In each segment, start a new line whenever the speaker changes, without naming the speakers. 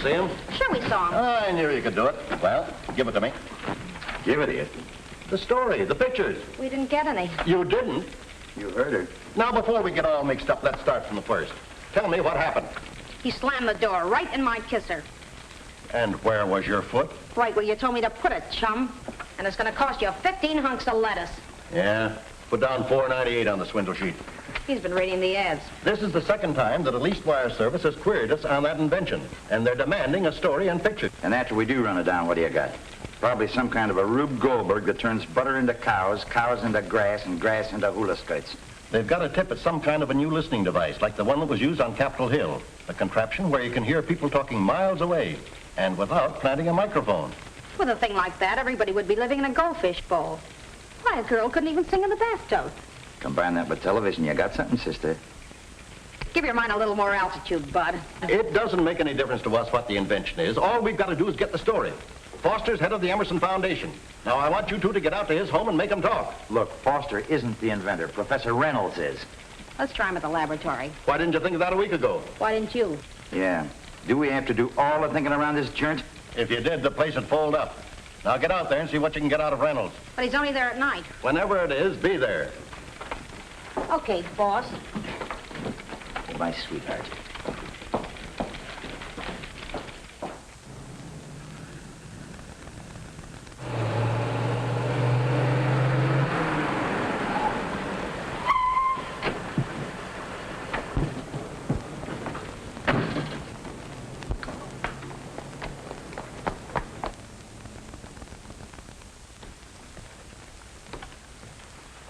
see him?
Sure we saw him.
I knew you could do it. Well, give it to me.
Give it here.
The story, the pictures.
We didn't get any.
You didn't?
You heard her.
Now, before we get all mixed up, let's start from the first. Tell me what happened.
He slammed the door right in my kisser.
And where was your foot?
Right where you told me to put it, chum. And it's going to cost you 15 hunks of lettuce.
Yeah. Put down $4.98 on the swindle sheet.
He's been reading the ads.
This is the second time that a leased wire service has queried us on that invention. And they're demanding a story and pictures.
And after we do run it down, what do you got? Probably some kind of a Rube Goldberg that turns butter into cows, cows into grass, and grass into hula skirts.
They've got a tip at some kind of a new listening device, like the one that was used on Capitol Hill. A contraption where you can hear people talking miles away, and without planting a microphone.
With a thing like that, everybody would be living in a goldfish bowl. Why, a girl couldn't even sing in the bathtub.
Combine that with television, you got something, sister.
Give your mind a little more altitude, Bud.
It doesn't make any difference to us what the invention is. All we've got to do is get the story. Foster's head of the Emerson Foundation. Now, I want you two to get out to his home and make him talk.
Look, Foster isn't the inventor. Professor Reynolds is.
Let's try him at the laboratory.
Why didn't you think of that a week ago?
Why didn't you?
Yeah. Do we have to do all the thinking around this joint?
If you did, the place would fold up. Now, get out there and see what you can get out of Reynolds.
But he's only there at night.
Whenever it is, be there.
Okay, boss.
My sweetheart.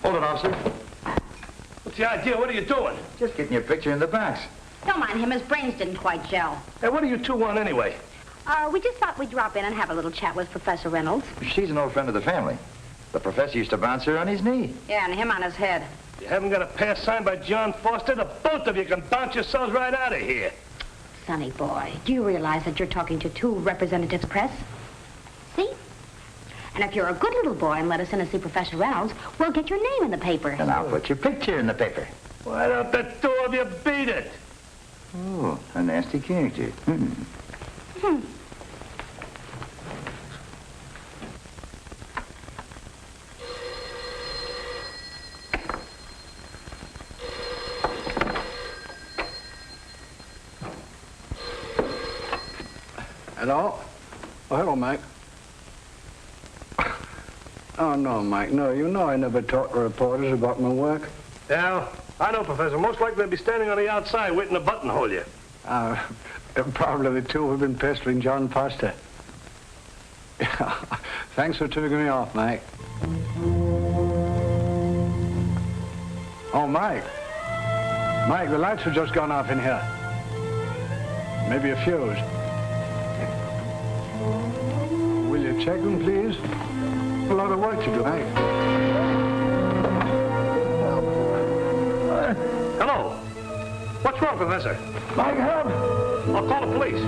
Hold it, officer.
What's the idea? What are you doing?
Just getting your picture in the box.
Don't mind him. His brains didn't quite gel.
Hey, what do you two want anyway?
We just thought we'd drop in and have a little chat with Professor Reynolds.
She's an old friend of the family. The professor used to bounce her on his knee.
Yeah, and him on his head.
You haven't got a pass signed by John Foster? The both of you can bounce yourselves right out of here.
Sonny boy, do you realize that you're talking to two representatives press? See? And if you're a good little boy and let us in to see Professor Reynolds, we'll get your name in the paper.
And I'll put your picture in the paper.
Why don't the two of you beat it?
Oh, a nasty character.
Hello? Oh, hello, Mike. Oh, no, Mike, no. You know I never talk to reporters about my work.
Yeah, I know, Professor. Most likely they'll be standing on the outside waiting to buttonhole you.
Probably the two who've been pestering John Foster. Yeah. Thanks for tipping me off, Mike. Oh, Mike. Mike, the lights have just gone off in here. Maybe a fuse. Will you check them, please? A lot of work to do, Mike.
Hello. What's wrong, Professor?
Mike, help!
I'll call the police.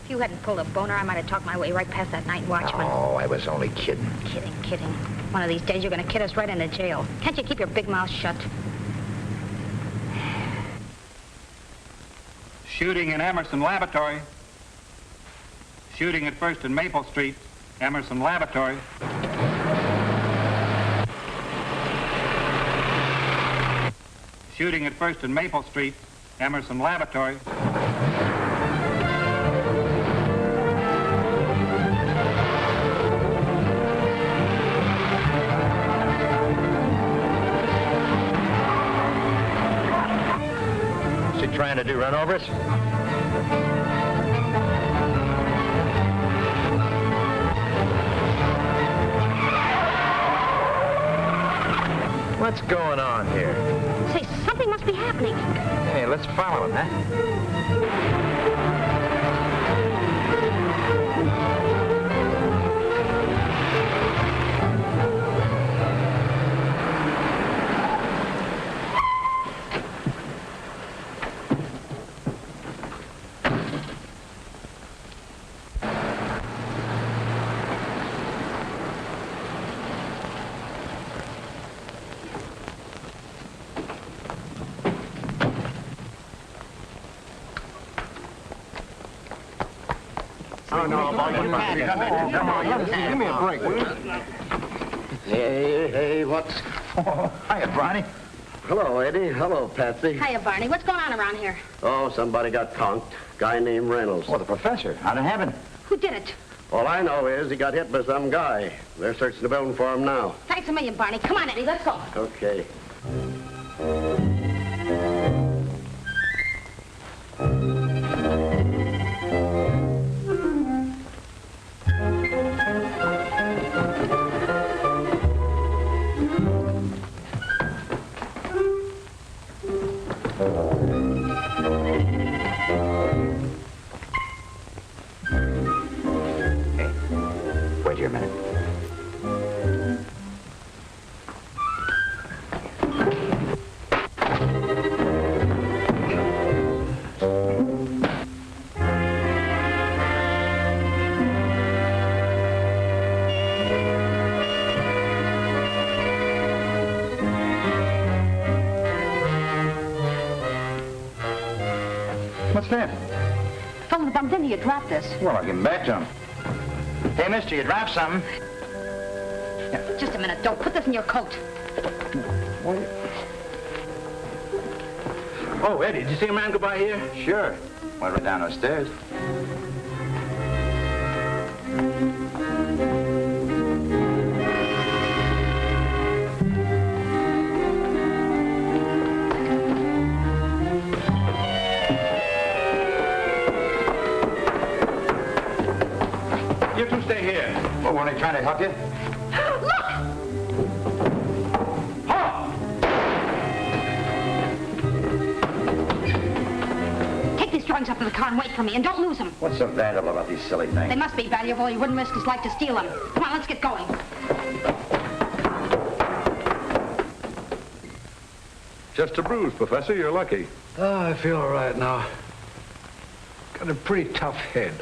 If you hadn't pulled a boner, I might have talked my way right past that night watchman.
Oh, I was only kidding.
Kidding. One of these days you're going to kid us right into jail. Can't you keep your big mouth shut?
Shooting in Emerson Laboratory. Shooting at First and Maple Street, Emerson Laboratory. Shooting at First and Maple Street, Emerson Laboratory.
Is he trying to do runovers? What's going on here?
Say, something must be happening.
Hey, let's follow him, huh?
Come on, give me a break, will you?
Hey, what's...
Hiya, Barney.
Hello, Eddie. Hello, Patsy.
Hiya, Barney. What's going on around here?
Oh, somebody got conked. Guy named Reynolds.
Oh, the professor. How'd it happen?
Who did it?
All I know is he got hit by some guy. They're searching the building for him now.
Thanks a million, Barney. Come on, Eddie. Let's go.
Okay.
Wait here a minute. What's that?
The fellow that bumped into you dropped this.
Well, I'll give him back to him. Hey, mister, you dropped something.
Just a minute. Don't put this in your coat.
Oh, Eddie, did you see a man go by here?
Sure. Went right down those stairs.
You two stay here.
Well, weren't they trying to help you?
Take these drawings up to the car and wait for me, and don't lose them.
What's so valuable about these silly
They
things?
must be valuable. He wouldn't risk his life to steal them. Come on, let's get going.
Just a bruise, Professor. You're lucky.
Oh, I feel all right now. Got a pretty tough head.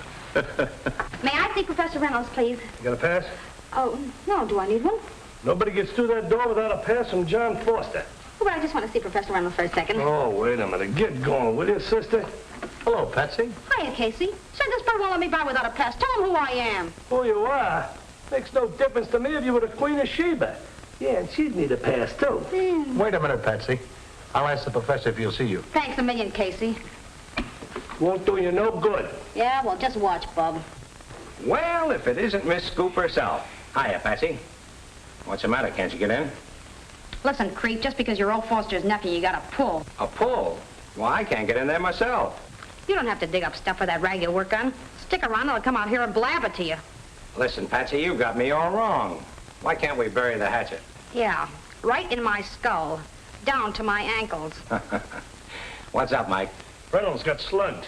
May I see Professor Reynolds, please?
You got a pass?
Oh, no. Do I need one?
Nobody gets through that door without a pass from John Foster.
Oh, but I just want to see Professor Reynolds for a second.
Oh, wait a minute. Get going, will you, sister?
Hello, Patsy.
Hiya, Casey. Say, this bird won't let me by without a pass. Tell him who I am.
Who you are? Makes no difference to me if you were the Queen of Sheba. Yeah, and she'd need a pass, too.
Wait a minute, Patsy. I'll ask the professor if he'll see you.
Thanks a million, Casey.
Won't do you no good.
Yeah, well, just watch, Bub.
Well, if it isn't Miss Scoop herself. Hiya, Patsy. What's the matter? Can't you get in?
Listen, creep, just because you're old Foster's nephew, you got a pull.
A pull? Well, I can't get in there myself.
You don't have to dig up stuff for that rag you work on. Stick around, and I'll come out here and blab it to you.
Listen, Patsy, you got me all wrong. Why can't we bury the hatchet?
Yeah, right in my skull, down to my ankles.
What's up, Mike?
Reynolds got slugged.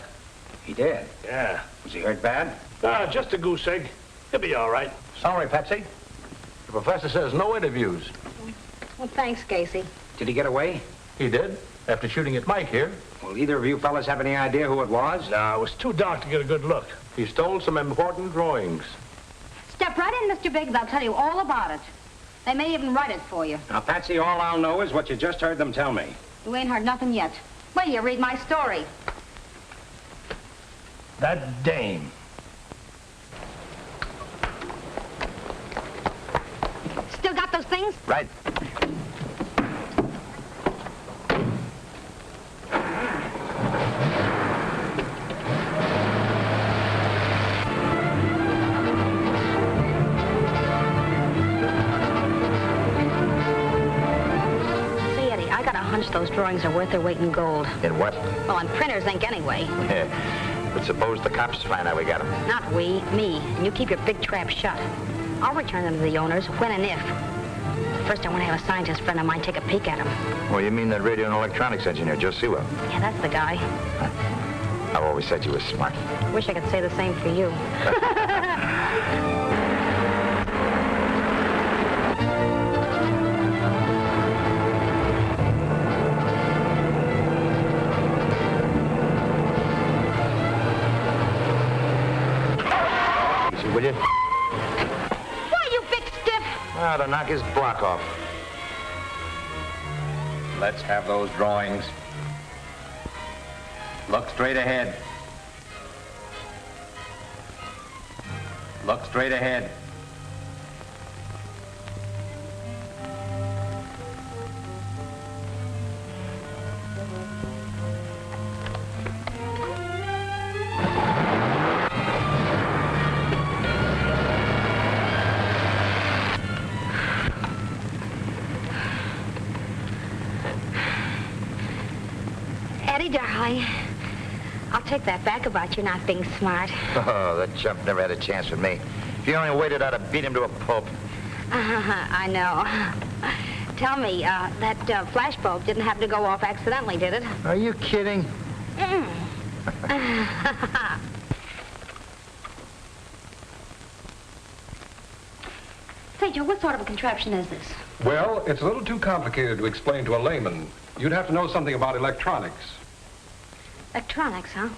He did?
Yeah.
Was he hurt bad?
Ah, just a goose egg. He'll be all right.
Sorry, Patsy. The professor says no interviews.
Well, thanks, Casey.
Did he get away?
He did, after shooting at Mike here.
Well, either of you fellas have any idea who it was?
No, it was too dark to get a good look.
He stole some important drawings.
Step right in, Mr. Biggs. I'll tell you all about it. They may even write it for you.
Now, Patsy, all I'll know is what you just heard them tell me.
You ain't heard nothing yet. Well, you read my story.
That dame.
Still got those things?
Right.
See, Eddie, I got a hunch those drawings are worth their weight in gold.
In what?
Well, in printer's ink anyway.
But suppose the cops find out we got them.
Not we, me. And you keep your big trap shut. I'll return them to the owners when and if. first I want to have a scientist friend of mine take a peek at him.
Well, you mean that radio and electronics engineer, Joe Sewell?
Yeah, that's the guy.
I've always said you were smart.
Wish I could say the same for you.
Easy, will you?
Why, you big stiff?
Ah, to knock his block off.
Let's have those drawings. Look straight ahead. Look straight ahead.
Eddie, darling, I'll take that back about you not being smart.
Oh, that chump never had a chance with me. If he only waited, I'd have beat him to a pulp.
I know. Tell me, that flash bulb didn't happen to go off accidentally, did it?
Are you kidding?
Say, Joe, what sort of a contraption is this?
Well, it's a little too complicated to explain to a layman. You'd have to know something about electronics.
Electronics, huh?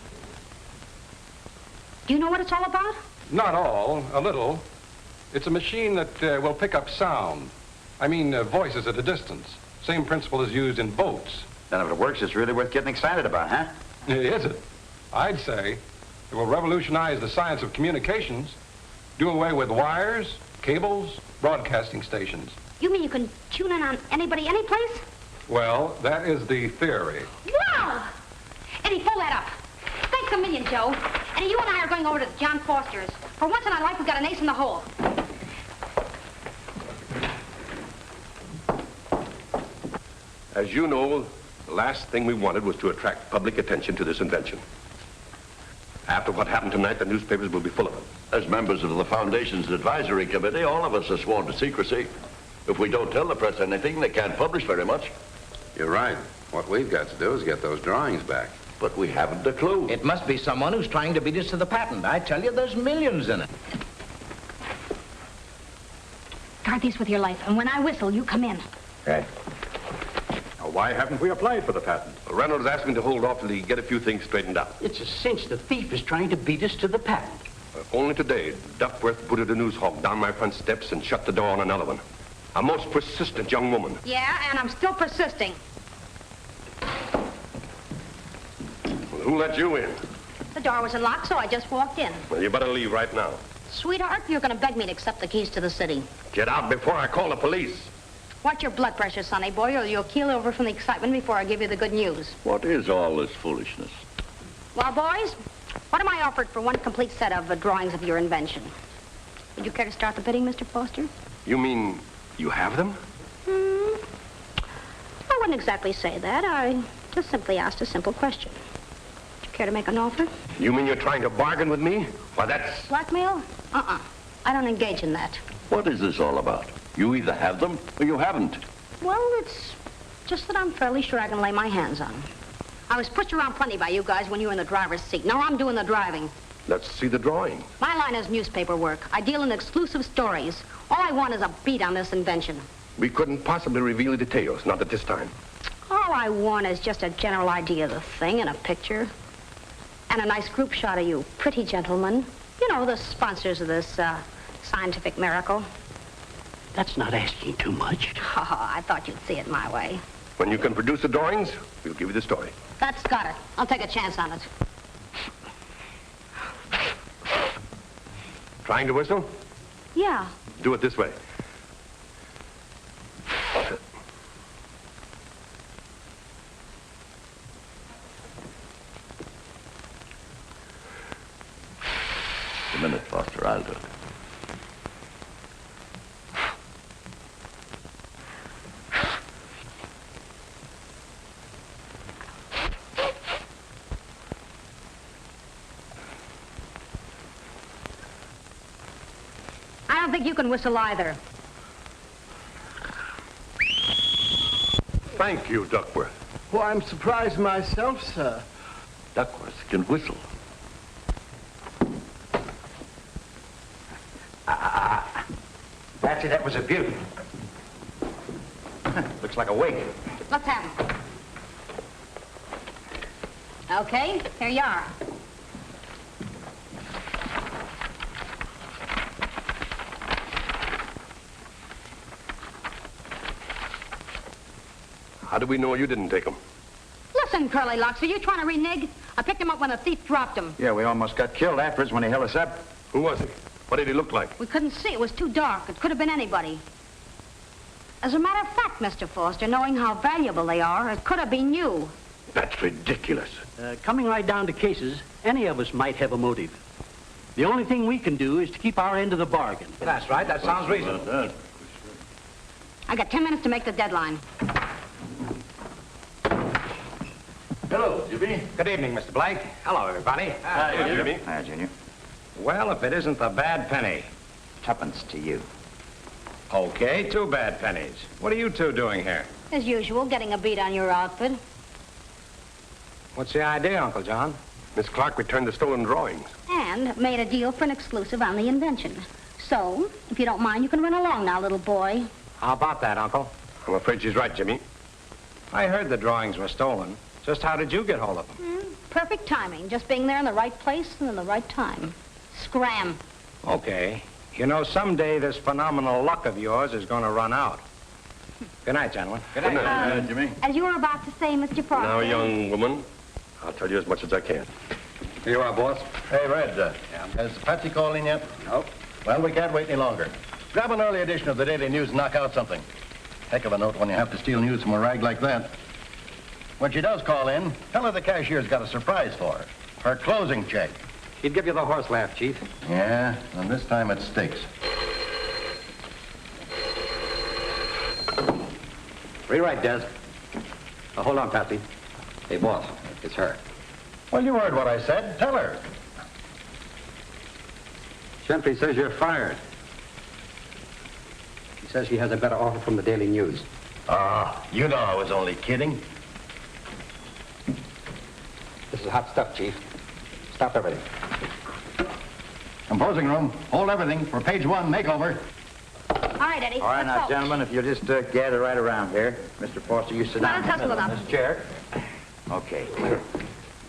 Do you know what it's all about?
Not all, a little. It's a machine that will pick up sound. I mean, voices at a distance. Same principle is used in boats.
Then if it works, it's really worth getting excited about, huh?
Is it? I'd say it will revolutionize the science of communications, do away with wires, cables, broadcasting stations.
You mean you can tune in on anybody, any place?
Well, that is the theory.
Wow! Eddie, pull that up. Thanks a million, Joe. Eddie, you and I are going over to John Foster's. For once in our life, we've got an ace in the hole.
As you know, the last thing we wanted was to attract public attention to this invention. After what happened tonight, the newspapers will be full of it.
As members of the Foundation's advisory committee, all of us are sworn to secrecy. If we don't tell the press anything, they can't publish very much.
You're right. What we've got to do is get those drawings back.
But we haven't a clue.
It must be someone who's trying to beat us to the patent. I tell you, there's millions in it.
Guard these with your life, and when I whistle, you come in.
Right.
Now, why haven't we applied for the patent? Reynolds asked me to hold off till he get a few things straightened out.
It's a cinch. The thief is trying to beat us to the patent.
Only today, Duckworth booted a news hawk down my front steps and shut the door on another one. A most persistent young woman.
Yeah, and I'm still persisting.
Well, who let you in?
The door was unlocked, so I just walked in.
Well, you better leave right now.
Sweetheart, you're going to beg me to accept the keys to the city.
Get out before I call the police.
Watch your blood pressure, sonny boy, or you'll keel over from the excitement before I give you the good news.
What is all this foolishness?
Well, boys, what am I offered for one complete set of drawings of your invention? Would you care to start the bidding, Mr. Foster?
You mean you have them?
I wouldn't exactly say that. I just simply asked a simple question. Would you care to make an offer?
You mean you're trying to bargain with me? Why, that's...
Blackmail? I don't engage in that.
What is this all about? You either have them or you haven't.
Well, it's just that I'm fairly sure I can lay my hands on them. I was pushed around plenty by you guys when you were in the driver's seat. Now I'm doing the driving.
Let's see the drawing.
My line is newspaper work. I deal in exclusive stories. All I want is a beat on this invention.
We couldn't possibly reveal the details, not at this time.
All I want is just a general idea of the thing and a picture. And a nice group shot of you pretty gentlemen. You know, the sponsors of this scientific miracle.
That's not asking too much.
Oh, I thought you'd see it my way.
When you can produce the drawings, we'll give you the story.
That's got it. I'll take a chance on it.
Trying to whistle?
Yeah.
Do it this way.
A minute, Foster, I'll do it.
I don't think you can whistle either.
Thank you, Duckworth.
Well, I'm surprised myself, sir.
Duckworth can whistle.
Patsy, that was a beauty. Looks like a wig.
Let's have them. Okay, here you are.
How do we know you didn't take them?
Listen, Curly Locks, are you trying to renege? I picked him up when a thief dropped him.
Yeah, we almost got killed afterwards when he held us up.
Who was he? What did he look like?
We couldn't see. It was too dark. It could have been anybody. As a matter of fact, Mr. Foster, knowing how valuable they are, it could have been you.
That's ridiculous.
Coming right down to cases, any of us might have a motive. The only thing we can do is to keep our end of the bargain.
That's right. That sounds reasonable.
I got 10 minutes to make the deadline.
Hello, Jimmy.
Good evening, Mr. Blake. Hello, everybody.
Hi, Jimmy.
Hi, Junior.
Well, if it isn't the bad penny.
Tuppence to you.
Okay, 2 bad pennies. What are you two doing here?
As usual, getting a beat on your outfit.
What's the idea, Uncle John?
Miss Clark returned the stolen drawings.
And made a deal for an exclusive on the invention. So, if you don't mind, you can run along now, little boy.
How about that, Uncle?
I'm afraid she's right, Jimmy.
I heard the drawings were stolen. Just how did you get hold of them?
Perfect timing. Just being there in the right place and in the right time. Scram.
Okay. You know, someday this phenomenal luck of yours is going to run out. Good night, gentlemen.
Good
Good
night.
night, Jimmy.
As you were about to say, Mr. Foster.
Now, young woman, I'll tell you as much as I can.
Here you are, boss.
Hey, Red, has Patsy called in yet?
Nope.
Well, we can't wait any longer. Grab an early edition of the Daily News and knock out something. Heck of a note when you have to steal news from a rag like that. When she does call in, tell her the cashier's got a surprise for her. Her closing check.
He'd give you the horse laugh, Chief.
Yeah, and this time it sticks.
Rewrite, Des. Hold on, Patsy. Hey, boss, it's her.
Well, you heard what I said. Tell her.
Gentry says you're fired. She says she has a better offer from the Daily News.
Ah, you know I was only kidding.
This is hot stuff, Chief. Stop everything.
Composing room. Hold everything for page 1 makeover.
All right, Eddie.
All right,
let's
now,
go.
gentlemen, if you'll just gather right around here. Mr. Foster, you sit
Well,
down
let's hustle
in
it up.
this chair. Okay.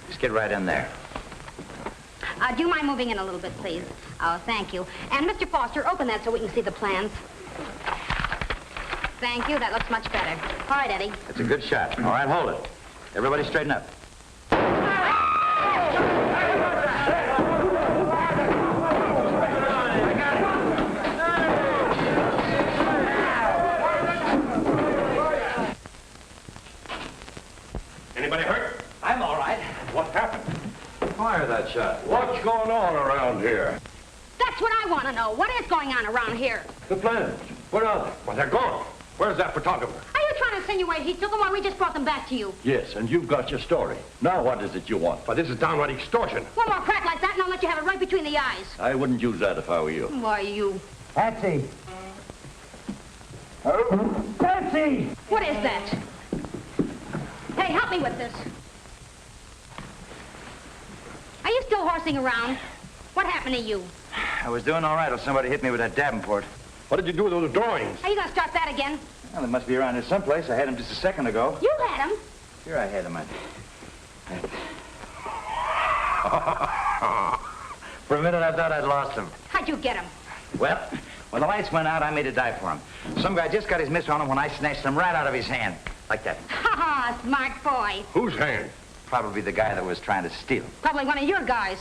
Just get right in there.
Do you mind moving in a little bit, please? Oh, thank you. And Mr. Foster, open that so we can see the plans. Thank you. That looks much better. All right, Eddie.
It's a good shot. All right, hold it. Everybody straighten up.
Anybody hurt?
I'm all right.
What happened?
Fire that shot.
What's going on around here?
That's what I want to know. What is going on around here?
The plans. Where are they? Well, they're gone. Where's that photographer?
Are you trying to insinuate he took them while we just brought them back to you?
Yes, and you've got your story. Now what is it you want?
But this is downright extortion.
One more crack like that and I'll let you have it right between the eyes.
I wouldn't use that if I were you.
Why, you...
Patsy.
Patsy! What is that? Hey, help me with this. Are you still horsing around? What happened to you?
I was doing all right till somebody hit me with that Davenport.
What did you do with those drawings?
Are you going to start that again?
Well, they must be around here someplace. I had them just a second ago.
You had them.
Here I had them. For a minute, I thought I'd lost them.
How'd you get them?
Well, when the lights went out, I made a dive for him. Some guy just got his miss on him when I snatched them right out of his hand. Like that.
Ha ha, smart boy.
Whose hand?
Probably the guy that was trying to steal.
Probably one of your guys.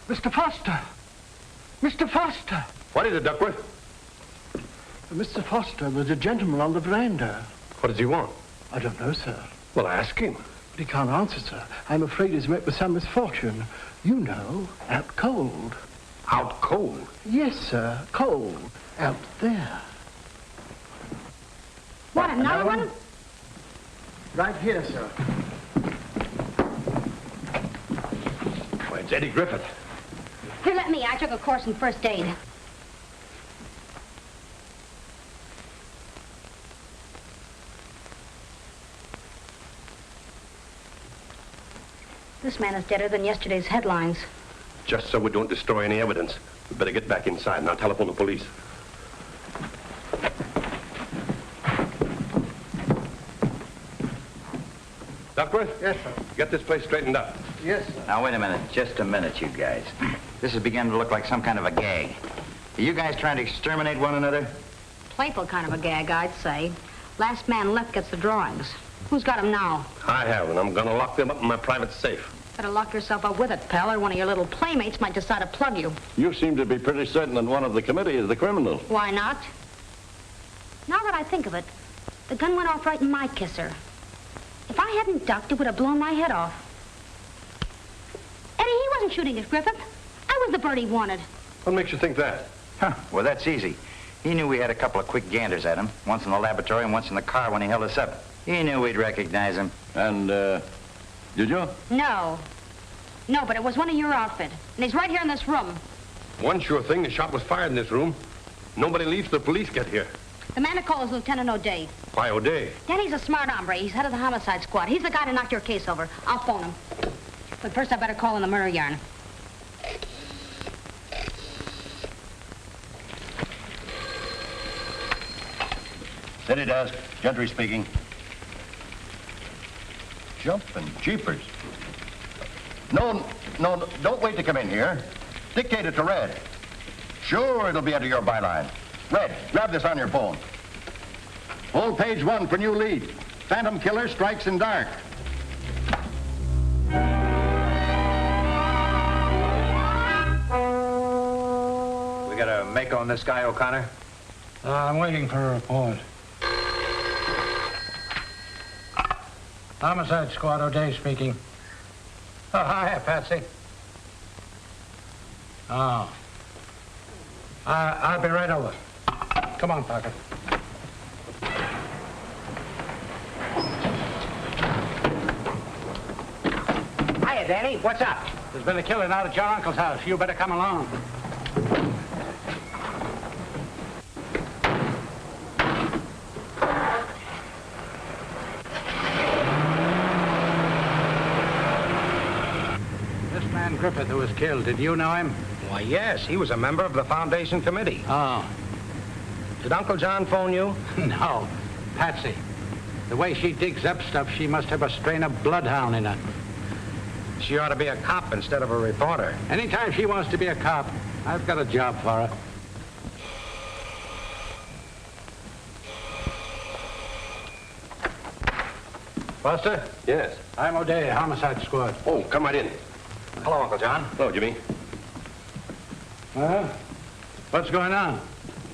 Mr. Foster! Mr. Foster!
What is it, Duckworth?
Mr. Foster, there's a gentleman on the veranda.
What does he want?
I don't know, sir.
Well, ask him.
But he can't answer, sir. I'm afraid he's met with some misfortune. You know, out cold.
Out cold?
Yes, sir, cold. Out there.
What, another one?
Right here, sir.
Well, it's Eddie Griffith.
Here, let me. I took a course in first aid. This man is deader than yesterday's headlines.
Just so we don't destroy any evidence, we better get back inside and I'll telephone the police. Duckworth?
Yes, sir.
Get this place straightened up.
Yes, sir.
Now, wait a minute. Just a minute, you guys. This is beginning to look like some kind of a gag. Are you guys trying to exterminate one another?
Playful kind of a gag, I'd say. Last man left gets the drawings. Who's got them now?
I have, and I'm going to lock them up in my private safe.
Better lock yourself up with it, pal, or one of your little playmates might decide to plug you.
You seem to be pretty certain that one of the committee is the criminal.
Why not? Now that I think of it, the gun went off right in my kisser. If I hadn't ducked, it would have blown my head off. Eddie, he wasn't shooting at Griffith. I was the bird he wanted.
What makes you think that?
Huh. Well, that's easy. He knew we had a couple of quick ganders at him, once in the laboratory and once in the car when he held us up. He knew we'd recognize him.
And, did you?
No. No, but it was one of your outfit. And he's right here in this room.
One sure thing, the shot was fired in this room. Nobody leaves till the police get here.
The man to call is Lieutenant O'Day.
Why, O'Day?
Danny's a smart hombre. He's head of the homicide squad. He's the guy to knock your case over. I'll phone him. But first I better call in the murder yarn.
City desk. Gentry speaking. Jumping jeepers. No, don't wait to come in here. Dictate it to Red. Sure, it'll be under your byline. Red, grab this on your phone. Full page 1 for new lead. Phantom killer strikes in dark.
We got a make on this guy, O'Connor?
I'm waiting for a report. Homicide Squad, O'Day speaking. Oh, hi, Patsy. Oh. I'll be right over. Come on, Parker.
Hiya, Danny. What's up?
There's been a killing out at your uncle's house. You better come along. This man Griffith who was killed, did you know him?
Why, yes. He was a member of the Foundation Committee.
Oh.
Did Uncle John phone you?
No. Patsy. The way she digs up stuff, she must have a strain of bloodhound in her.
She ought to be a cop instead of a reporter.
Anytime she wants to be a cop, I've got a job for her. Foster?
Yes.
I'm O'Day, Homicide Squad.
Oh, come right in.
Hello, Uncle John.
Hello, Jimmy.
What's going on?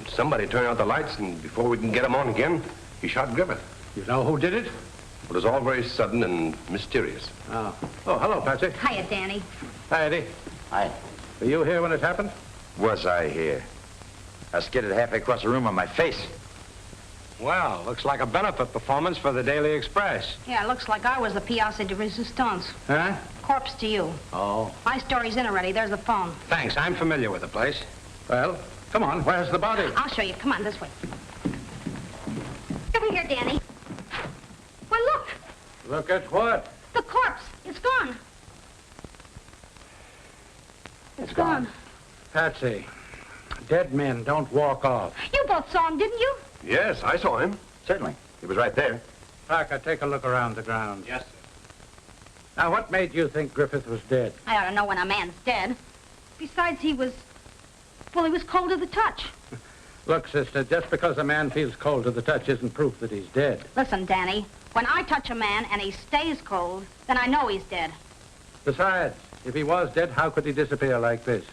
Somebody turned out the lights, and before we can get him on again, he shot Griffith.
You know who did it?
It was all very sudden and mysterious.
Oh, hello, Patsy.
Hiya, Danny.
Hi, Eddie.
Hi.
Were you here when it happened?
Was I here? I skidded halfway across the room on my face.
Well, looks like a benefit performance for the Daily Express.
Yeah, it looks like I was the pièce de résistance.
Huh?
Corpse to you.
Oh.
My story's in already. There's the phone.
Thanks. I'm familiar with the place.
Well, come on. Where's the body?
I'll show you. Come on, this way. Over here, Danny. Why, look.
Look at what?
The corpse. It's gone. It's gone.
Patsy, dead men don't walk off.
You both saw him, didn't you?
Yes, I saw him.
Certainly. He was right there.
Parker, take a look around the ground.
Yes, sir.
Now, what made you think Griffith was dead?
I ought to know when a man's dead. Besides, he was cold to the touch.
Look, sister, just because a man feels cold to the touch isn't proof that he's dead.
Listen, Danny, when I touch a man and he stays cold, then I know he's dead.
Besides, if he was dead, how could he disappear like this?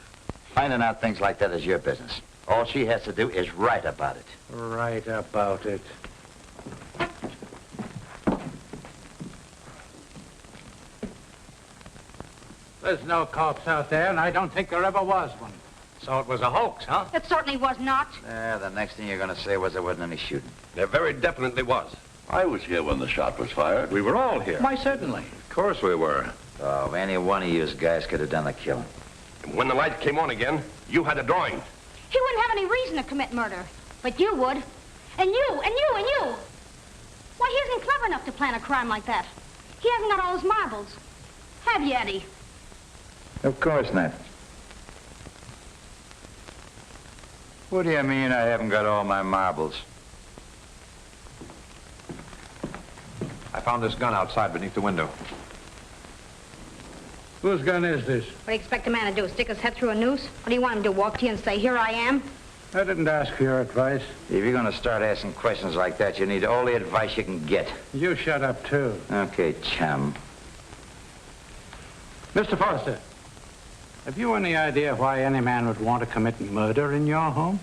Finding out things like that is your business. All she has to do is write about it.
Write about it. There's no corpse out there, and I don't think there ever was one.
So it was a hoax, huh?
It certainly was not.
The next thing you're going to say was there wasn't any shooting.
There very definitely was.
I was here when the shot was fired.
We were all here.
Why, certainly.
Of course we were.
Oh, any one of you guys could have done the killing.
And when the light came on again, you had a drawing.
He wouldn't have any reason to commit murder. But you would. And you, and you, and you. Why, he isn't clever enough to plan a crime like that. He hasn't got all his marbles. Have you, Eddie?
Of course not. What do you mean I haven't got all my marbles?
I found this gun outside beneath the window.
Whose gun is this?
What do you expect a man to do, stick his head through a noose? What do you want him to walk to you and say, here I am?
I didn't ask for your advice.
If you're going to start asking questions like that, you need all the advice you can get.
You shut up, too.
Okay, chum.
Mr. Foster, have you any idea why any man would want to commit murder in your home?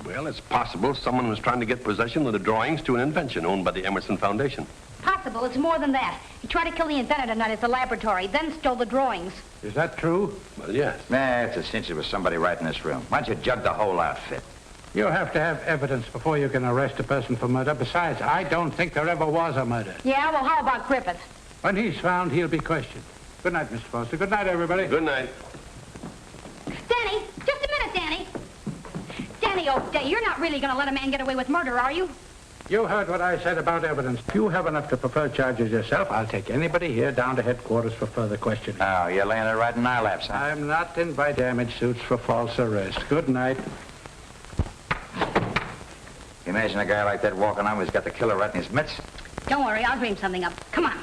Well, it's possible someone was trying to get possession of the drawings to an invention owned by the Emerson Foundation.
Possible. It's more than that. He tried to kill the inventor tonight at the laboratory, then stole the drawings.
Is that true?
Well, yes.
Nah, it's a cinch it was somebody right in this room. Why don't you jug the whole outfit?
You have to have evidence before you can arrest a person for murder. Besides, I don't think there ever was a murder.
Yeah, well, how about Griffith?
When he's found, he'll be questioned. Good night, Mr. Foster. Good night, everybody.
Good night.
Danny, just a minute, Danny. Danny, oh, Danny, you're not really going to let a man get away with murder, are you?
You heard what I said about evidence. If you have enough to prefer charges yourself, I'll take anybody here down to headquarters for further questioning.
Oh, you're laying it right in our laps, huh?
I'm not invited damage suits for false arrest. Good night.
Imagine a guy like that walking on who's got the killer right in his mitts.
Don't worry, I'll dream something up. Come on.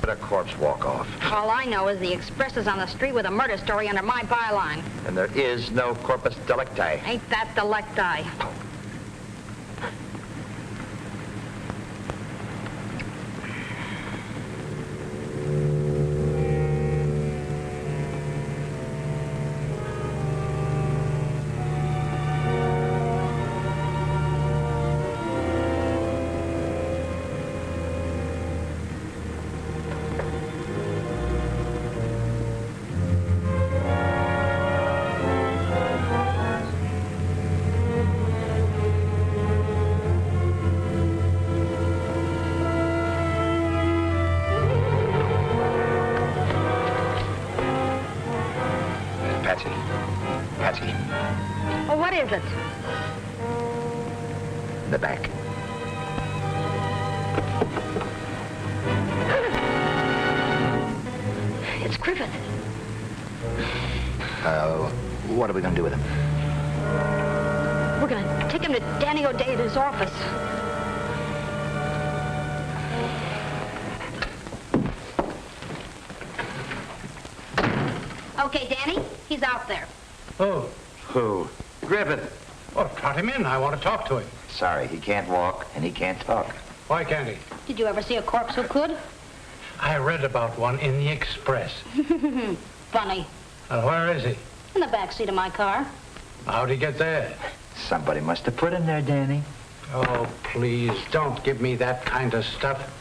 Let a corpse walk off.
All I know is the Express is on the street with a murder story under my byline.
And there is no corpus delicti.
Ain't that delecti?
Patsy.
Well, what is it?
In the back.
It's Griffith.
What are we going to do with him?
We're going to take him to Danny O'Day at his office. Okay, Danny, he's out there.
Oh.
Who? Griffith.
Oh, trot him in. I want to talk to him.
Sorry, he can't walk and he can't talk.
Why can't he?
Did you ever see a corpse who could?
I read about one in the Express.
Funny.
And where is he?
In the back seat of my car.
How'd he get there?
Somebody must have put him there, Danny.
Oh, please, don't give me that kind of stuff.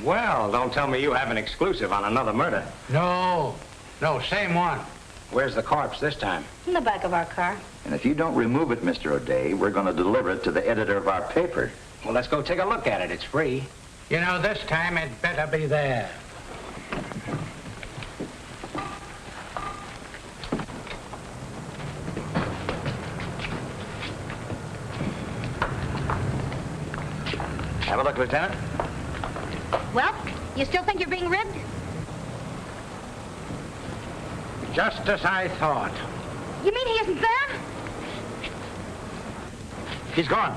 Well, don't tell me you have an exclusive on another murder.
No, same one.
Where's the corpse this time?
In the back of our car.
And if you don't remove it, Mr. O'Day, we're going to deliver it to the editor of our paper.
Well, let's go take a look at it. It's free.
You know, this time it better be there.
Have a look, Lieutenant.
Well, you still think you're being rigged?
Just as I thought.
You mean he isn't there?
He's gone.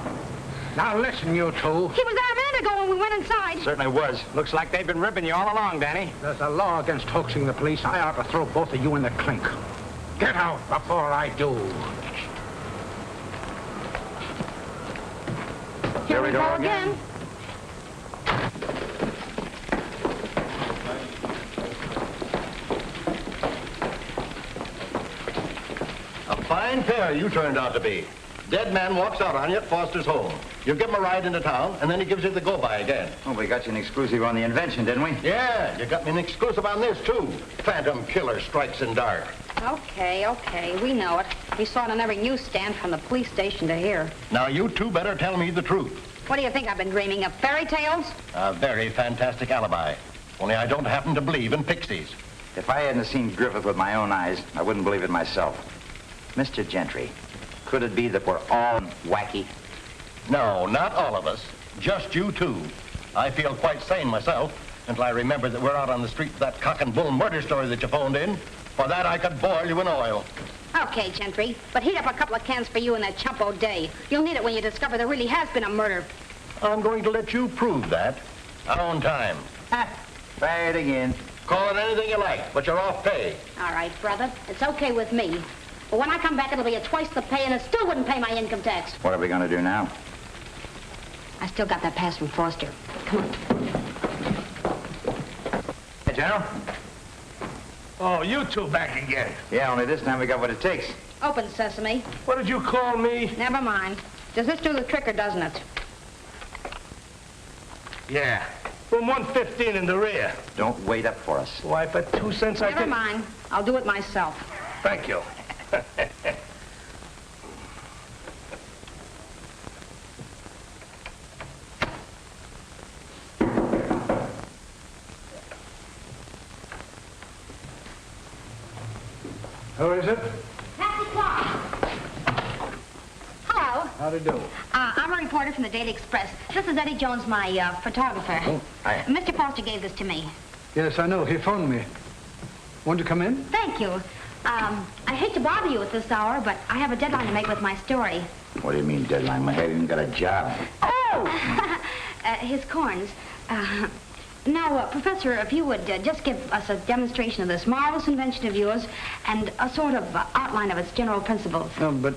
Now listen, you two.
He was there a minute ago when we went inside.
Certainly was.
Looks like they've been ribbing you all along, Danny.
There's a law against hoaxing the police. I ought to throw both of you in the clink. Get out before I do.
Here we go again.
A fine pair you turned out to be. Dead man walks out on you at Foster's home. You give him a ride into town, and then he gives you the go-by again.
Oh, we got you an exclusive on the invention, didn't we?
Yeah, you got me an exclusive on this, too. Phantom killer strikes in dark.
Okay, we know it. We saw it on every newsstand from the police station to here.
Now, you two better tell me the truth.
What do you think I've been dreaming of? Fairy tales?
A very fantastic alibi. Only I don't happen to believe in pixies.
If I hadn't seen Griffith with my own eyes, I wouldn't believe it myself. Mr. Gentry, could it be that we're all wacky?
No, not all of us. Just you two. I feel quite sane myself until I remember that we're out on the street for that cock and bull murder story that you phoned in. For that, I could boil you in oil.
Okay, Gentry, but heat up a couple of cans for you and that chump O'Day. You'll need it when you discover there really has been a murder.
I'm going to let you prove that. Our own time.
Try it again.
Call it anything you like, but you're off pay.
All right, brother. It's okay with me. But when I come back, it'll be at twice the pay, and it still wouldn't pay my income tax.
What are we going to do now?
I still got that pass from Foster. Come on.
Hey, General?
Oh, you two back again.
Yeah, only this time we got what it takes.
Open sesame.
What did you call me?
Never mind. Does this do the trick or doesn't it?
Yeah. Room 115 in the rear.
Don't wait up for us.
Why, for 2 cents I
Never
can...
mind. I'll do it myself.
Thank you.
Who is it?
Patsy Clark. Hello.
How do you do?
I'm a reporter from the Daily Express. This is Eddie Jones, my photographer.
Oh,
hi.
Mr. Foster gave this to me.
Yes, I know. He phoned me. Want to come in?
Thank you. I hate to bother you at this hour, but I have a deadline to make with my story.
What do you mean, deadline? I haven't even got a job.
Oh! His corns. Now, Professor, if you would just give us a demonstration of this marvelous invention of yours and a sort of outline of its general principles.
No, but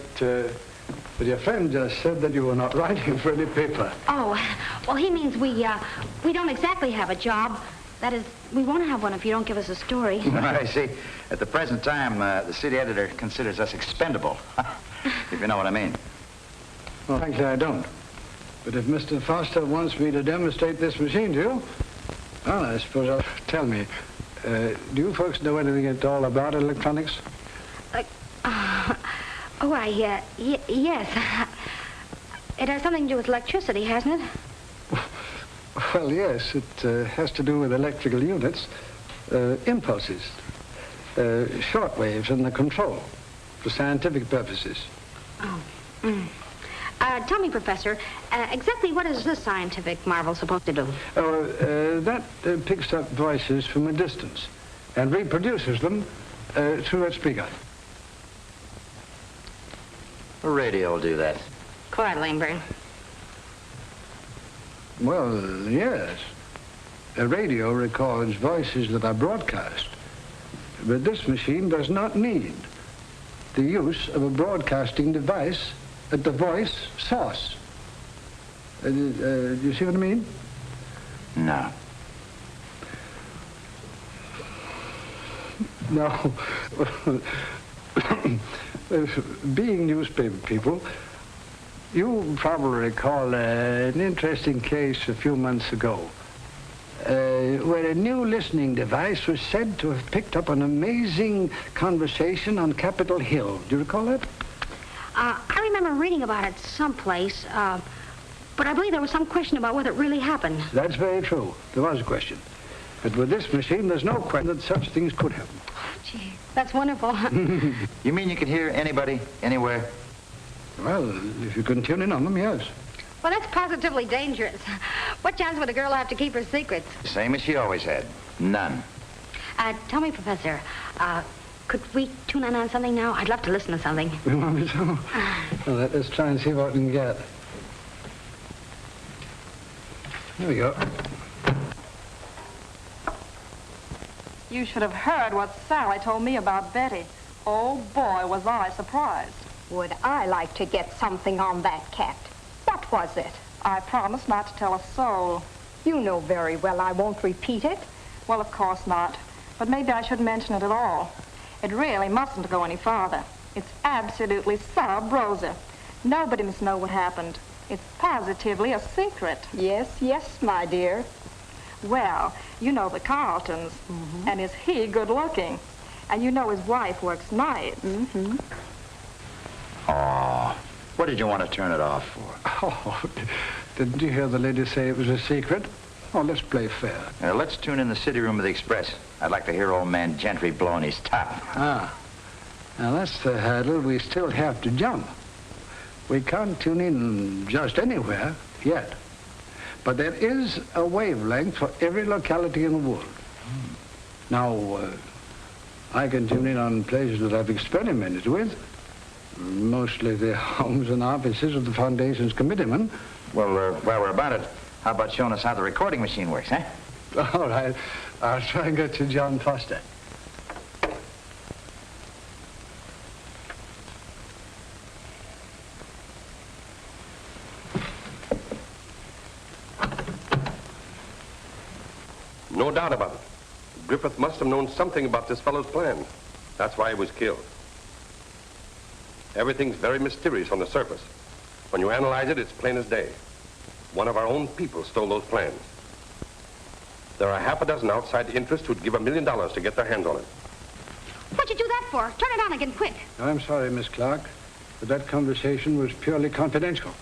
your friend just said that you were not writing for any paper.
Oh, well, he means we don't exactly have a job. That is, we won't have one if you don't give us a story.
I see. At the present time, the city editor considers us expendable, if you know what I mean.
Well, frankly, I don't. But if Mr. Foster wants me to demonstrate this machine to you, well, I suppose I'll tell me. Do you folks know anything at all about electronics?
Yes. It has something to do with electricity, hasn't it?
Well, yes, it has to do with electrical units, impulses, short waves and the control for scientific purposes.
Oh. Tell me, Professor, exactly what is this scientific marvel supposed to do?
That picks up voices from a distance and reproduces them through a speaker.
A radio will do that.
Quiet, Laneburn.
Well, yes. A radio records voices that are broadcast. But this machine does not need the use of a broadcasting device at the voice source. Do you see what I mean?
No.
No. Being newspaper people, you probably recall an interesting case a few months ago where a new listening device was said to have picked up an amazing conversation on Capitol Hill. Do you recall that?
I remember reading about it someplace, but I believe there was some question about whether it really happened.
That's very true. There was a question. But with this machine, there's no question that such things could happen.
Gee, that's wonderful.
You mean you can hear anybody, anywhere?
Well, if you can tune in on them, yes.
Well, that's positively dangerous. What chance would a girl have to keep her secrets?
Same as she always had. None.
Tell me, Professor, could we tune in on something now? I'd love to listen to something.
You want me to? Well, let's try and see what we can get. There we go.
You should have heard what Sally told me about Betty. Oh, boy, was I surprised.
Would I like to get something on that cat? What was it?
I promised not to tell a soul.
You know very well I won't repeat it.
Well, of course not. But maybe I shouldn't mention it at all. It really mustn't go any farther. It's absolutely sub rosa. Nobody must know what happened. It's positively a secret.
Yes, my dear.
Well, you know the Carltons. Mm-hmm. And is he good looking? And you know his wife works nights.
Mm-hmm.
Oh, what did you want to turn it off for?
Oh, didn't you hear the lady say it was a secret? Oh, let's play fair.
Let's tune in the city room of the Express. I'd like to hear old man Gentry blowing his top.
Ah, now that's the hurdle we still have to jump. We can't tune in just anywhere yet. But there is a wavelength for every locality in the world. Now, I can tune in on places that I've experimented with. Mostly the homes and offices of the Foundation's committeemen.
Well, while we're about it, how about showing us how the recording machine works, eh?
All right. I'll try and get to John Foster.
No doubt about it. Griffith must have known something about this fellow's plan. That's why he was killed. Everything's very mysterious on the surface. When you analyze it, it's plain as day. One of our own people stole those plans. There are half a dozen outside interests who'd give $1 million to get their hands on it.
What'd you do that for? Turn it on again, quick.
I'm sorry, Miss Clark, but that conversation was purely confidential.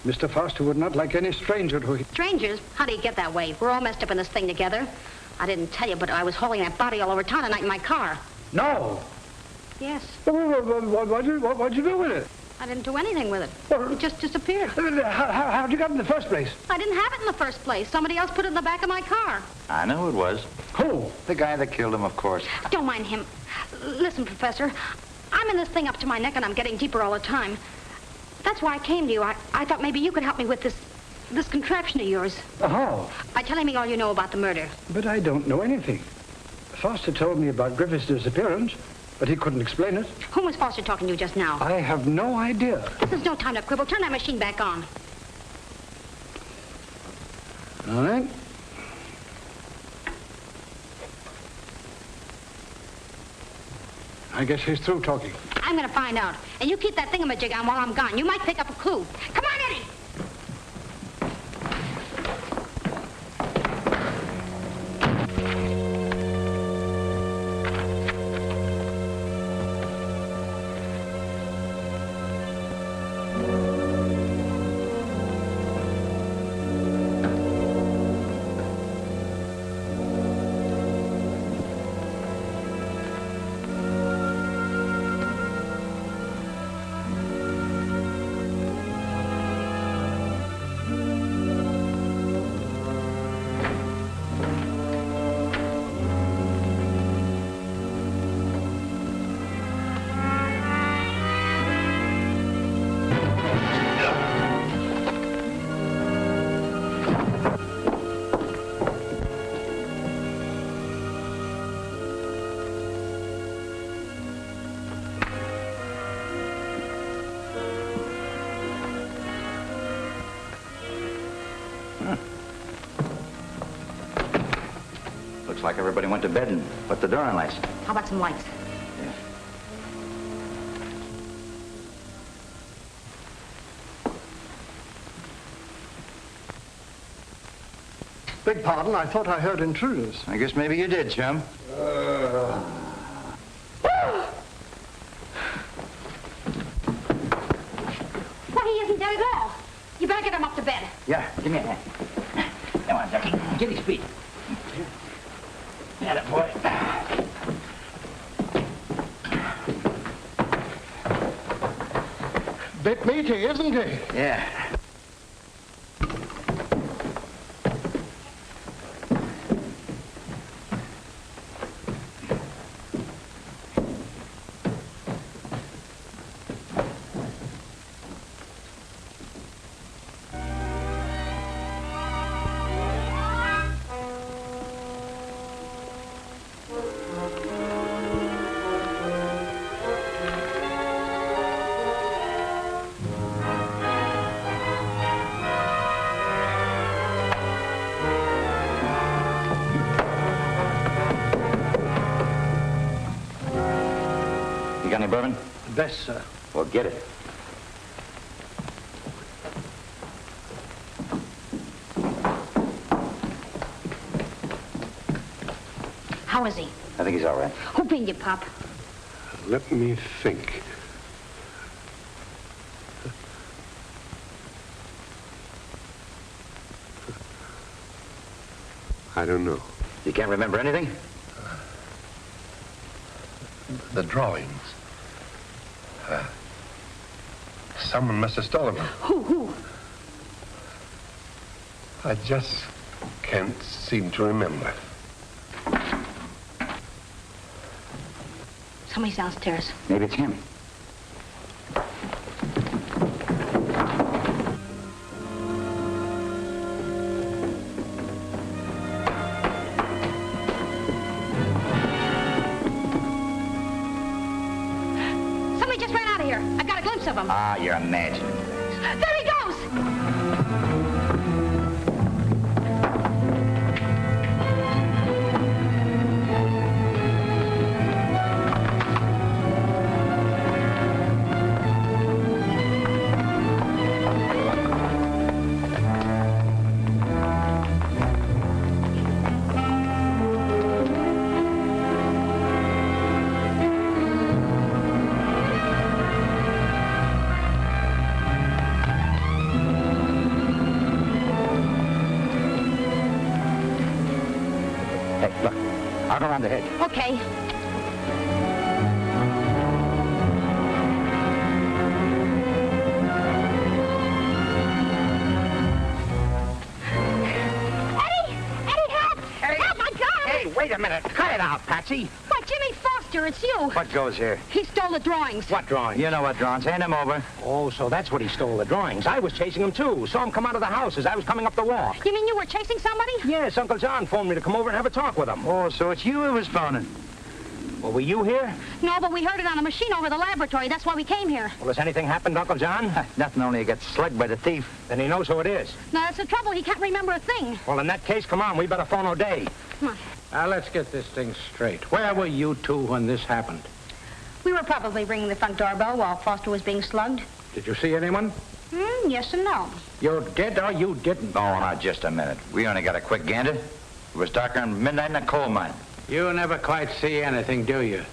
Mr. Foster would not like any stranger to...
Strangers? How do you get that way? We're all messed up in this thing together. I didn't tell you, but I was hauling that body all over town tonight in my car.
No!
Yes.
What'd you do with it?
I didn't do anything with it. It just disappeared.
How'd you get it in the first place?
I didn't have it in the first place. Somebody else put it in the back of my car.
I know who it was.
Who?
The guy that killed him, of course.
Don't mind him. Listen, Professor, I'm in this thing up to my neck and I'm getting deeper all the time. That's why I came to you. I thought maybe you could help me with this contraption of yours.
Oh.
By telling me all you know about the murder.
But I don't know anything. Foster told me about Griffith's disappearance, but he couldn't explain it.
Whom was Foster talking to just now?
I have no idea.
There's no time to quibble. Turn that machine back on.
All right. I guess he's through talking.
I'm going to find out. And you keep that thingamajig on while I'm gone. You might pick up a clue. Come on, Eddie!
Looks like everybody went to bed and put the door on lights.
How about some lights?
Yeah.
Beg pardon, I thought I heard intruders.
I guess maybe you did, chum.
Well, he isn't dead at all. You better get him up to bed.
Yeah, give me a hand. Come on, Ducky. Get his feet. Get it, boy.
Bit meaty, isn't he?
Yeah. You got any bourbon?
Best, sir.
Well, get it.
How is he?
I think he's all right.
Who beat you, Pop?
Let me think. I don't know.
You can't remember anything?
The drawings. Someone must have stolen them.
Who?
I just can't seem to remember.
Somebody's downstairs.
Maybe it's him.
Somebody just ran out of here. I got a glimpse of him.
Ah, you're imagining things.
There he goes!
Hey, look. I'll go around the hedge.
Okay.
Wait a minute. Cut it out, Patsy.
Why, Jimmy Foster, it's you.
What goes here?
He stole the drawings.
What drawings?
You know what drawings. Hand them over.
Oh, so that's what he stole, the drawings. I was chasing him, too. Saw him come out of the house as I was coming up the walk.
You mean you were chasing somebody?
Yes, Uncle John phoned me to come over and have a talk with him.
Oh, so it's you who was phoning.
Well, were you here?
No, but we heard it on a machine over the laboratory. That's why we came here.
Well, has anything happened, Uncle John?
Nothing, only he got slugged by the thief.
Then he knows who it is.
No, that's the trouble. He can't remember a thing.
Well, in that case, come on. We better phone O'Day.
Come on.
Now, let's get this thing straight. Where were you two when this happened?
We were probably ringing the front doorbell while Foster was being slugged.
Did you see anyone?
Yes and no.
You did or you didn't?
Oh, now, just a minute. We only got a quick gander. It was darker than midnight in a coal mine.
You never quite see anything, do you?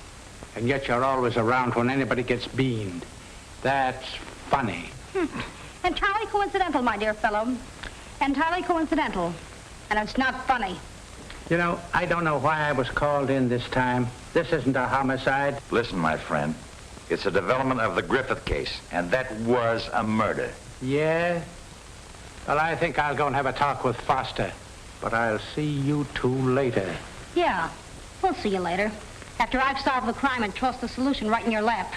And yet you're always around when anybody gets beamed. That's funny.
Entirely coincidental, my dear fellow. Entirely coincidental. And it's not funny.
You know, I don't know why I was called in this time. This isn't a homicide.
Listen, my friend. It's a development of the Griffith case, and that was a murder.
Yeah? Well, I think I'll go and have a talk with Foster. But I'll see you two later.
Yeah, we'll see you later. After I've solved the crime and tossed the solution right in your lap.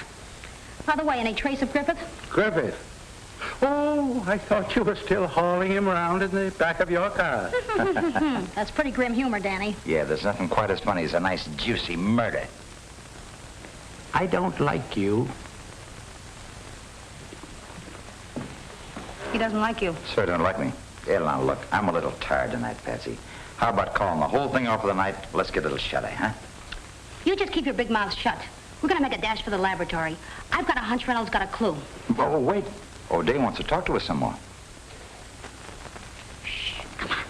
By the way, any trace of Griffith?
Griffith? Oh, I thought you were still hauling him around in the back of your car.
That's pretty grim humor, Danny.
Yeah, there's nothing quite as funny as a nice, juicy murder.
I don't like you.
He doesn't like you.
Sir don't like me. Yeah, now, look, I'm a little tired tonight, Patsy. How about calling the whole thing off for the night? Let's get a little shut-eye, huh?
You just keep your big mouth shut. We're gonna make a dash for the laboratory. I've got a hunch Reynolds got a clue.
Oh, wait. O'Day wants to talk to us some more.
Shh, come on.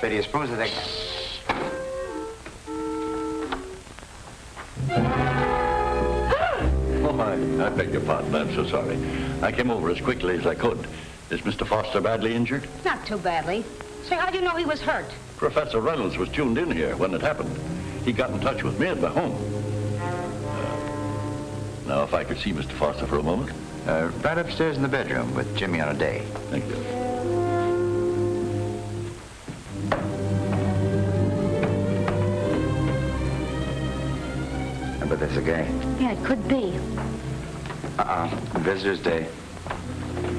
So do you suppose that they...
Oh, I beg your pardon. I'm so sorry. I came over as quickly as I could. Is Mr. Foster badly injured?
Not too badly. Sir, how'd you know he was hurt?
Professor Reynolds was tuned in here when it happened. He got in touch with me at my home. Now, if I could see Mr. Foster for a moment.
Right upstairs in the bedroom with Jimmy on O'Day.
Thank you.
But that's a guy.
Yeah, it could be.
Visitor's day.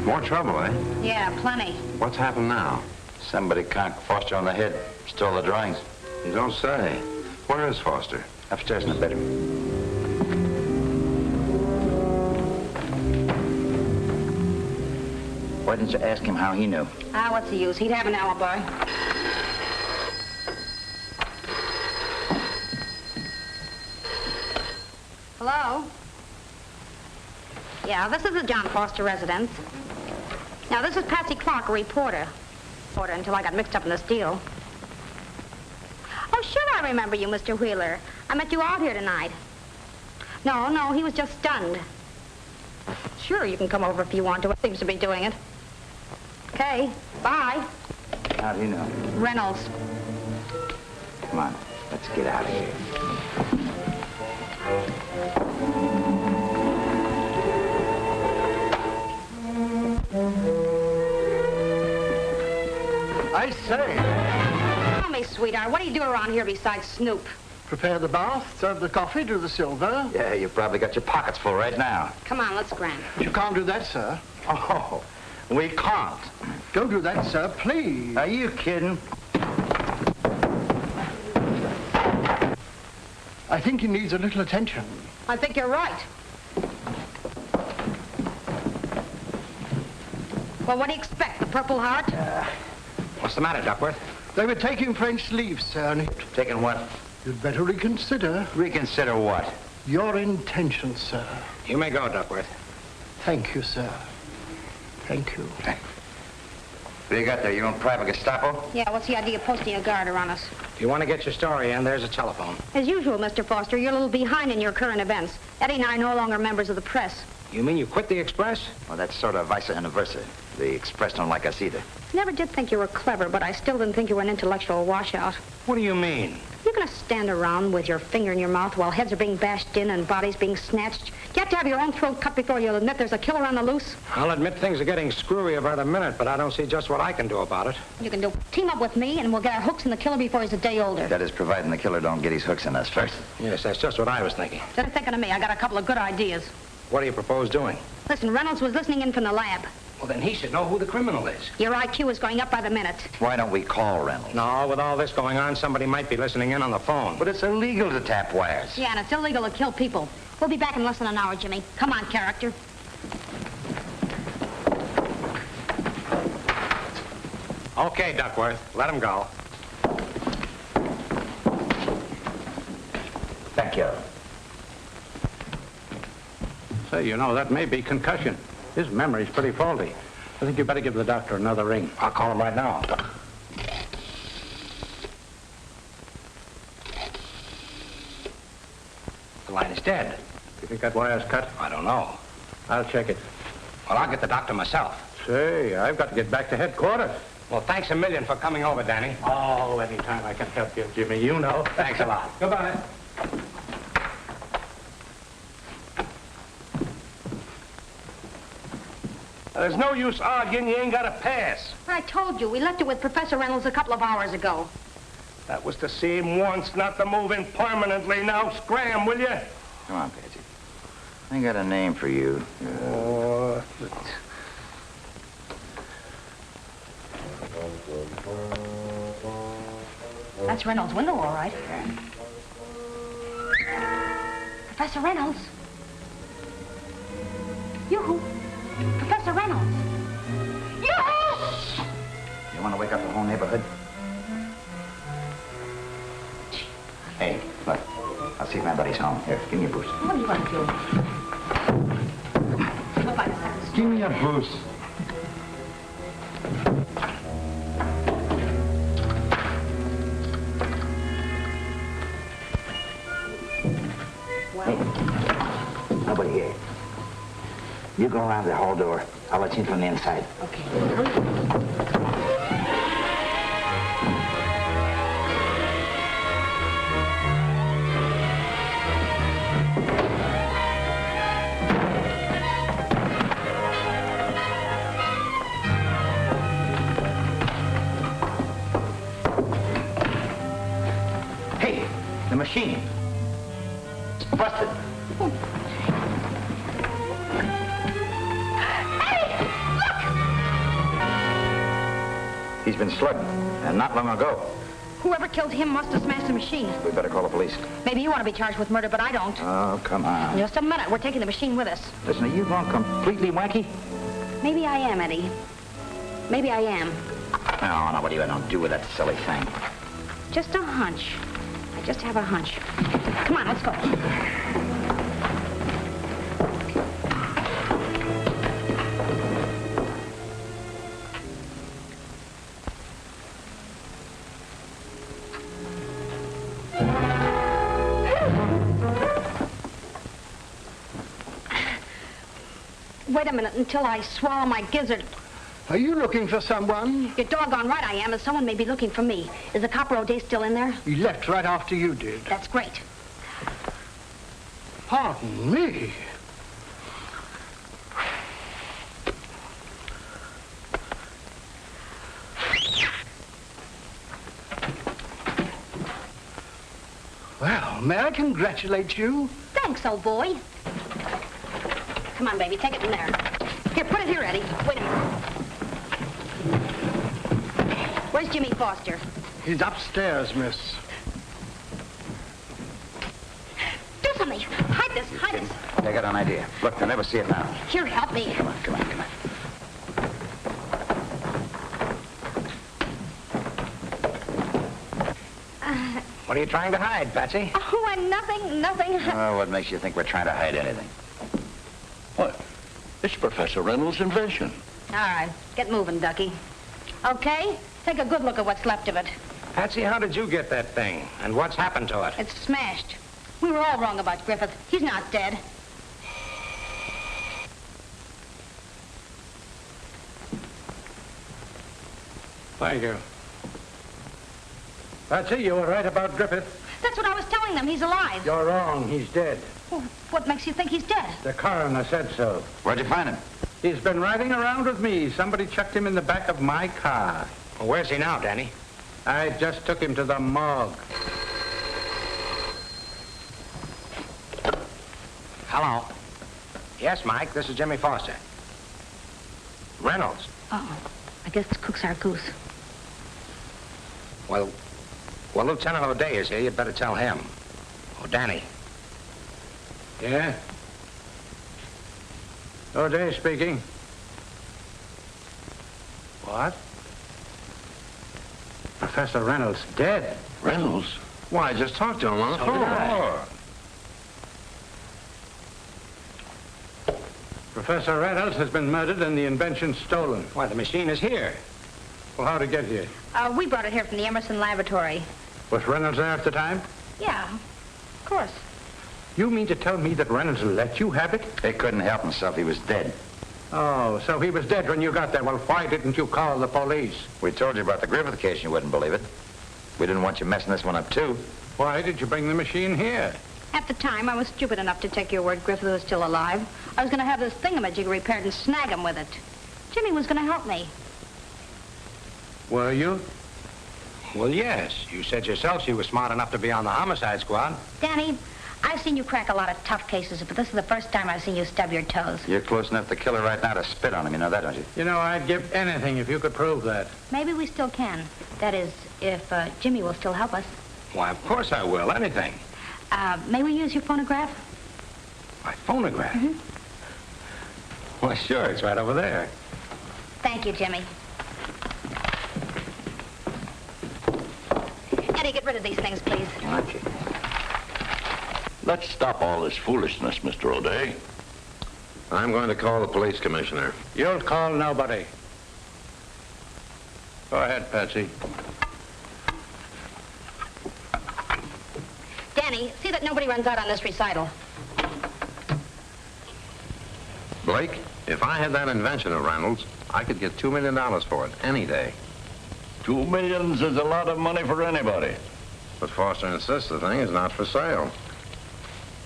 More trouble, eh?
Yeah, plenty.
What's happened now?
Somebody conked Foster on the head. Stole the drawings.
You don't say. Where is Foster?
Upstairs in the bedroom. Why didn't you ask him how he knew?
What's the use? He'd have an alibi. Hello? Yeah, this is the John Foster residence. Now, this is Patsy Clark, a reporter. Until I got mixed up in this deal. Oh, sure, I remember you, Mr. Wheeler. I met you out here tonight. No, he was just stunned. Sure, you can come over if you want to. It seems to be doing it. Okay, bye.
How do you know?
Reynolds.
Come on, let's get out of here.
I say.
Tell me, sweetheart, what do you do around here besides snoop?
Prepare the bath, serve the coffee, do the silver.
Yeah, you probably got your pockets full right now.
Come on, let's scram.
You can't do that, sir.
Oh, we can't.
Don't do that, sir, please.
Are you kidding?
I think he needs a little attention.
I think you're right. Well, what do you expect, the Purple Heart?
What's the matter, Duckworth?
They were taking French leave, sir. And
Taking what?
you'd better reconsider
Reconsider what?
your intentions, sir.
You may go, Duckworth.
Thank you, sir. Thank you.
What do you got there? Your own private Gestapo?
Yeah, what's the idea of posting a guard around us?
If you want to get your story in, there's a telephone.
As usual, Mr. Foster, you're a little behind in your current events. Eddie and I are no longer members of the press.
You mean you quit the Express?
Well, that's sort of vice versa. The Express don't like us either.
Never did think you were clever, but I still didn't think you were an intellectual washout.
What do you mean?
You're going to stand around with your finger in your mouth while heads are being bashed in and bodies being snatched? You have to have your own throat cut before you'll admit there's a killer on the loose?
I'll admit things are getting screwier by the minute, but I don't see just what I can do about it.
You can team up with me, and we'll get our hooks in the killer before he's a day older.
That is, providing the killer don't get his hooks in us first.
Yes, that's just what I was thinking.
Instead of thinking of me, I got a couple of good ideas.
What do you propose doing?
Listen, Reynolds was listening in from the lab.
Well, then he should know who the criminal is.
Your IQ is going up by the minute.
Why don't we call Reynolds?
No, with all this going on, somebody might be listening in on the phone.
But it's illegal to tap wires.
Yeah, and it's illegal to kill people. We'll be back in less than an hour, Jimmy. Come on, character.
Okay, Duckworth, let him go.
Thank you.
Say, you know, that may be concussion. His memory's pretty faulty. I think you better give the doctor another ring.
I'll call him right now. The line is dead.
You think that wire's cut?
I don't know.
I'll check it.
Well, I'll get the doctor myself.
Say, I've got to get back to headquarters.
Well, thanks a million for coming over, Danny.
Oh, anytime I can help you, Jimmy, you know.
Thanks a lot.
Goodbye.
There's no use arguing. You ain't got a pass.
I told you, we left it with Professor Reynolds a couple of hours ago.
That was to see him once, not to move in permanently. Now scram, will you?
Come on, Patsy. I got a name for you.
Oh,
That's Reynolds' window, all right. Professor Reynolds. Yoo-hoo. Professor Reynolds. Yoo-hoo!
You want to wake up the whole neighborhood? Hey, look. I'll see if my buddy's home. Here, give me a boost.
What are you going to do? Look like that.
Give me a boost. Hey, nobody here. You go around the hall door. I'll let you in from the inside.
Okay.
Hey, the machine. It's busted. He's been slugged, and not long ago.
Whoever killed him must have smashed the machine.
We better call the police.
Maybe you want to be charged with murder, but I don't.
Oh, come on.
Just a minute. We're taking the machine with us.
Listen, are you gone completely wacky?
Maybe I am, Eddie. Maybe I am.
Oh, no, what are you going to do with that silly thing?
Just a hunch. I just have a hunch. Come on, let's go. Wait a minute until I swallow my gizzard.
Are you looking for someone?
You're doggone right I am, and someone may be looking for me. Is the copper O'Day still in there?
He left right after you did.
That's great.
Pardon me. may I congratulate you?
Thanks, old boy. Come on, baby, take it in there. Here, put it here, Eddie. Wait a minute. Where's Jimmy Foster?
He's upstairs, miss.
Do something. Hide this, hide this.
I got an idea. Look, they'll never see it now.
Here, help me.
Come on, come on, come on.
What are you trying to hide, Patsy?
Oh, nothing.
Oh, what makes you think we're trying to hide anything?
What? It's Professor Reynolds' invention.
All right, get moving, Ducky. Okay, take a good look at what's left of it.
Patsy, how did you get that thing? And what's happened to it?
It's smashed. We were all wrong about Griffith. He's not dead.
Thank you. Patsy, you were right about Griffith.
That's what I was telling them. He's alive.
You're wrong. He's dead.
Well, what makes you think he's dead?
The coroner said so.
Where'd you find him?
He's been riding around with me. Somebody chucked him in the back of my car.
Well, where's he now, Danny?
I just took him to the morgue.
Hello. Yes, Mike, this is Jimmy Foster. Reynolds.
Uh-oh. I guess it's Cook's our goose.
Well, Lieutenant O'Day is here. You'd better tell him. Oh, Danny.
Yeah? O'Day speaking. What? Professor Reynolds dead.
Reynolds?
Why, I just talked to him on the phone.
Professor Reynolds has been murdered and the invention stolen.
Why, the machine is here.
Well, how'd it get here?
We brought it here from the Emerson laboratory.
Was Reynolds there at the time?
Yeah, of course.
You mean to tell me that Reynolds let you have it?
He couldn't help himself. He was dead.
Oh, so he was dead when you got there. Well, why didn't you call the police?
We told you about the Griffith case and you wouldn't believe it. We didn't want you messing this one up, too.
Why did you bring the machine here?
At the time, I was stupid enough to take your word Griffith was still alive. I was going to have this thingamajig repaired and snag him with it. Jimmy was going to help me.
Were you?
Well, yes. You said yourself she was smart enough to be on the homicide squad.
Danny, I've seen you crack a lot of tough cases, but this is the first time I've seen you stub your toes.
You're close enough to kill her right now to spit on him. You know that, don't you?
You know, I'd give anything if you could prove that.
Maybe we still can. That is, if Jimmy will still help us.
Why, of course I will. Anything.
May we use your phonograph?
My phonograph?
Mm-hmm.
Well, sure. It's right over there.
Thank you, Jimmy. Eddie, get rid of these things, please.
Okay.
Let's stop all this foolishness, Mr. O'Day.
I'm going to call the police commissioner.
You'll call nobody. Go ahead, Patsy.
Danny, see that nobody runs out on this recital.
Blake, if I had that invention of Reynolds, I could get $2 million for it any day.
$2 million is a lot of money for anybody.
But Foster insists the thing is not for sale.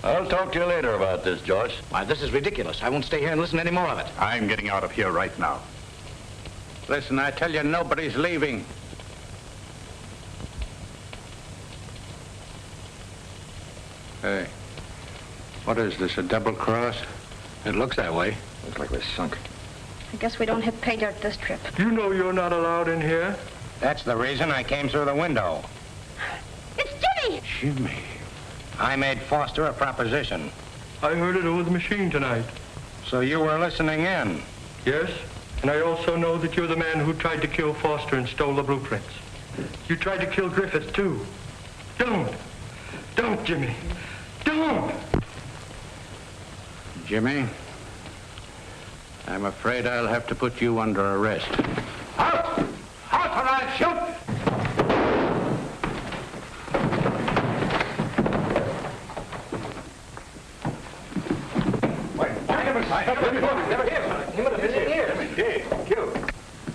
I'll talk to you later about this, Joyce.
Why, this is ridiculous. I won't stay here and listen to any more of it.
I'm getting out of here right now.
Listen, I tell you, nobody's leaving. Hey, what is this, a double cross?
It looks that way.
Looks like we're sunk.
I guess we don't hit pay dirt this trip.
You know you're not allowed in here.
That's the reason I came through the window.
It's Jimmy!
Jimmy.
I made Foster a proposition.
I heard it over the machine tonight.
So you were listening in?
Yes, and I also know that you're the man who tried to kill Foster and stole the blueprints. You tried to kill Griffith, too. Don't. Don't, Jimmy. Don't!
Jimmy, I'm afraid I'll have to put you under arrest.
Out! Out or I'll shoot!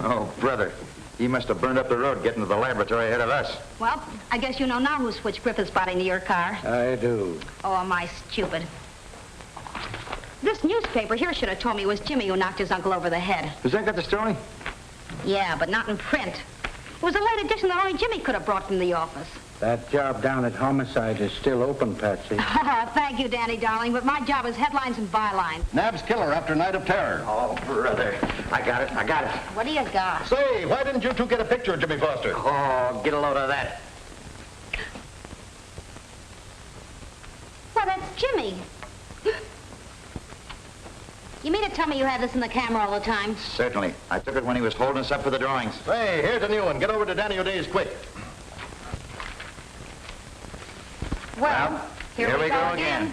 Oh, brother. He must have burned up the road getting to the laboratory ahead of us.
Well, I guess you know now who switched Griffith's body into your car.
I do.
Oh, am I stupid? This newspaper here should have told me it was Jimmy who knocked his uncle over the head.
Has that got the story?
Yeah, but not in print. It was a late edition that only Jimmy could have brought from the office.
That job down at Homicide is still open, Patsy.
Oh, thank you, Danny, darling, but my job is headlines and bylines.
Nab's killer after night of terror.
Oh, brother. I got it.
What do you got?
Say, why didn't you two get a picture of Jimmy Foster?
Oh, get a load of that.
Well, that's Jimmy. You mean to tell me you had this in the camera all the time?
Certainly. I took it when he was holding us up for the drawings.
Hey, here's a new one. Get over to Danny O'Day's quick.
Well, here we go again.